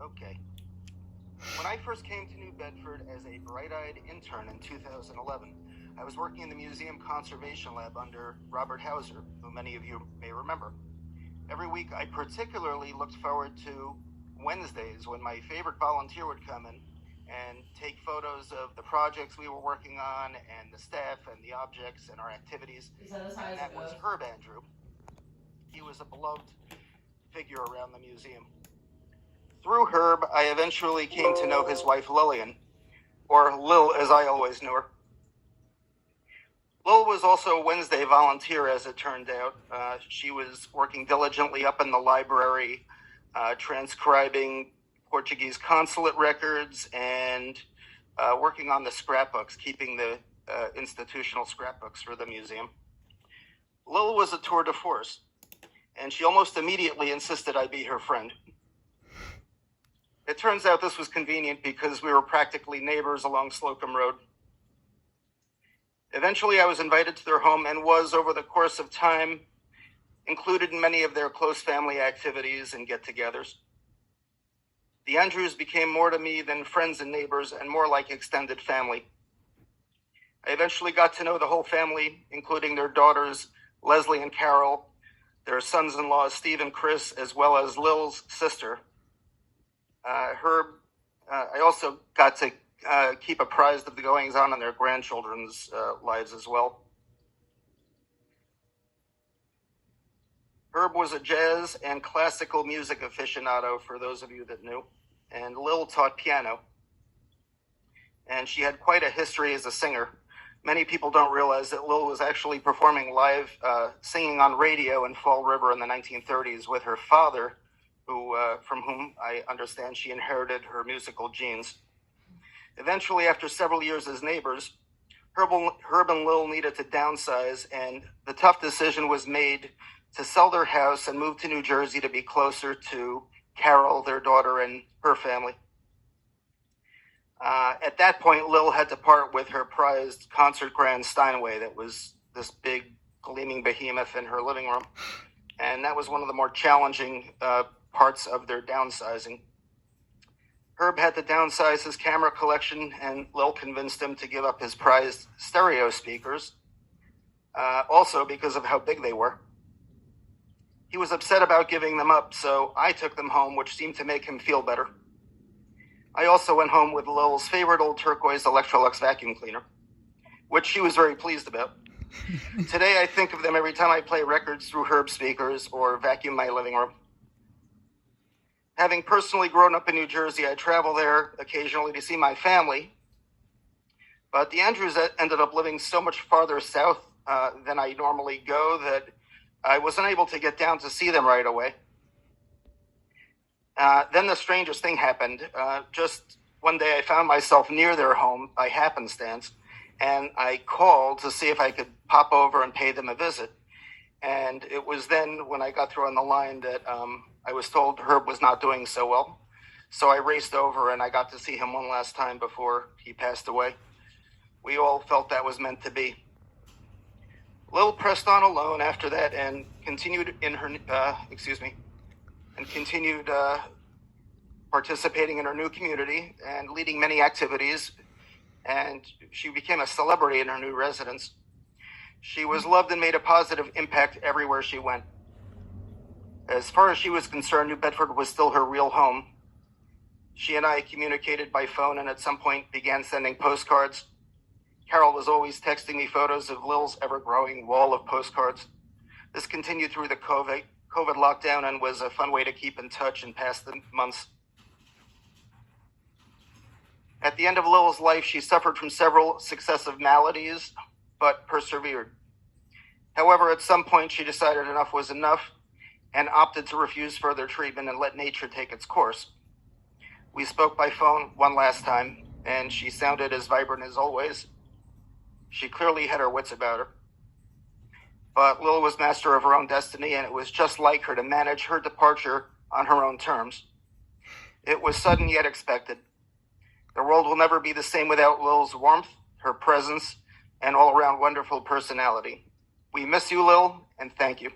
Okay. When I first came to New Bedford as a bright-eyed intern in 2011, I was working in the museum conservation lab under Robert Hauser, who many of you may remember. Every week, I particularly looked forward to Wednesdays when my favorite volunteer would come in and take photos of the projects we were working on and the staff and the objects and our activities. And that was Herb Andrew. He was a beloved figure around the museum. Through Herb, I eventually came to know his wife Lillian, or Lil as I always knew her. Lil was also a Wednesday volunteer, as it turned out. She was working diligently up in the library, transcribing Portuguese consulate records and working on the scrapbooks, keeping the institutional scrapbooks for the museum. Lil was a tour de force, and she almost immediately insisted I be her friend. It turns out this was convenient because we were practically neighbors along Slocum Road. Eventually, I was invited to their home and was, over the course of time, included in many of their close family activities and get-togethers. The Andrews became more to me than friends and neighbors and more like extended family. I eventually got to know the whole family, including their daughters, Leslie and Carol, their sons-in-law, Steve and Chris, as well as Lil's sister, Herb. I also got to keep apprised of the goings-on in their grandchildren's lives as well. Herb was a jazz and classical music aficionado, for those of you that knew, and Lil taught piano. And she had quite a history as a singer. Many people don't realize that Lil was actually performing live singing on radio in Fall River in the 1930s with her father, who, from whom I understand she inherited her musical genes. Eventually, after several years as neighbors, Herb and Lil needed to downsize, and the tough decision was made to sell their house and move to New Jersey to be closer to Carol, their daughter, and her family. At that point, Lil had to part with her prized concert grand Steinway that was this big, gleaming behemoth in her living room. And that was one of the more challenging parts of their downsizing. Herb had to downsize his camera collection, and Lil convinced him to give up his prized stereo speakers, also because of how big they were. He was upset about giving them up, so I took them home, which seemed to make him feel better. I also went home with Lil's favorite old turquoise Electrolux vacuum cleaner, which she was very pleased about. Today, I think of them every time I play records through Herb speakers or vacuum my living room. Having personally grown up in New Jersey, I travel there occasionally to see my family, but the Andrews ended up living so much farther south than I normally go that I wasn't able to get down to see them right away. Then the strangest thing happened. Just one day I found myself near their home by happenstance, and I called to see if I could pop over and pay them a visit. And it was then when I got through on the line that I was told Herb was not doing so well. So I raced over and I got to see him one last time before he passed away. We all felt that was meant to be. Lil pressed on alone after that and continued in her, participating in her new community and leading many activities. And she became a celebrity in her new residence. She was loved and made a positive impact everywhere she went. As far as she was concerned, New Bedford was still her real home. She and I communicated by phone and at some point began sending postcards. Carol was always texting me photos of Lil's ever-growing wall of postcards. This continued through the COVID lockdown and was a fun way to keep in touch and pass the months. At the end of Lil's life, she suffered from several successive maladies, but persevered. However, at some point, she decided enough was enough and opted to refuse further treatment and let nature take its course. We spoke by phone one last time, and she sounded as vibrant as always. She clearly had her wits about her. But Lil was master of her own destiny, and it was just like her to manage her departure on her own terms. It was sudden yet expected. The world will never be the same without Lil's warmth, her presence, and all-around wonderful personality. We miss you, Lil, and thank you.